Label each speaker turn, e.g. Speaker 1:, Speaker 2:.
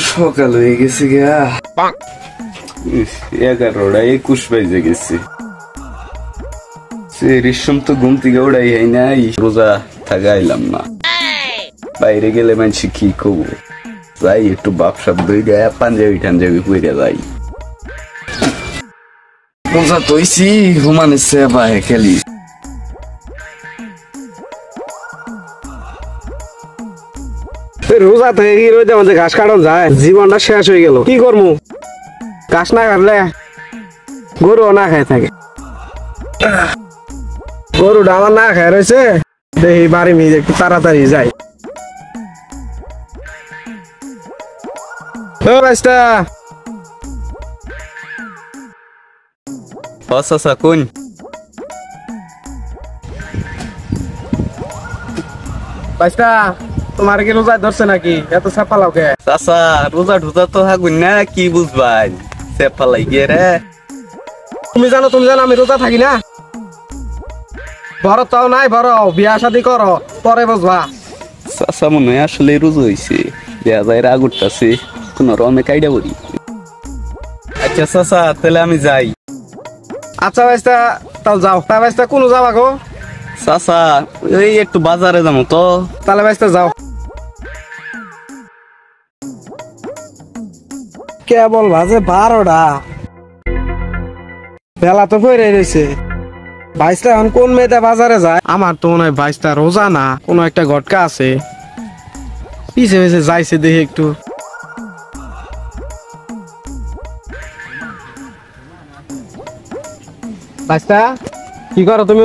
Speaker 1: সকাল হয়ে গেছে গা। 11টা 21 বাজে গেছে। রেশম তো ঘুম থেকে উড়াই হয় নাই, রোজা থাকাইলাম না। বাইরে গেলে মানুষ কি করবো, যাই একটু বাপসাপ দই গায়ে পাঞ্জাবি টাঞ্জাবি পরে যাই। রোজা তৈছি হুমানের সেবা খেলি।
Speaker 2: রোজা থেকে কি রোদে মধ্যে ঘাস কাটন যায়? জীবনটা শেষ হয়ে গেল, কি করবো? ঘাস না কাটলে গরু না খাই থাকে। গরুটা আমার না খায় রয়েছে, দেখি বাড়ি মিয়ে একটু তাড়াতাড়ি যাই।
Speaker 1: কোন
Speaker 2: বাইস্তা, তোমার কি রোজা ধরছে নাকি? এত চাপা লাগে
Speaker 1: চাচা, রোজা ঢোজা তো থাকুন না, কি বুঝবাই চেপা লাগিয়ে রে।
Speaker 2: তুমি জানো আমি রোজা থাকি না। বড় তাও নাই, বড় বিয়া শাদি করো পরে বুঝবা।
Speaker 1: চাচা মনে হয় আসলে রোজা হয়েছে, দেয়া যায় রাগ উঠতেছে, কোন রমে কাইডা করি। আচ্ছা চাচা, তাহলে আমি যাই।
Speaker 2: আচ্ছা বাইস্তা, তাও যাও। তা বাইস্তা কোন যাবা গো?
Speaker 1: চাচা এই একটু বাজারে যাবো তো।
Speaker 2: তাহলে বাইস্তা যাও। কেবল বাজে 12টা, বেলা তো পড়ে রয়েছে। বাইস্তা এখন কোন মেয়েটা বাজারে যায়? আমার তো মনে হয় বাইস্তা রোজা না, কোনো একটা ঘটকা আছে। পিছে পিছে যাইছে দেখি একটু। বাইস্তা কি করো তুমি?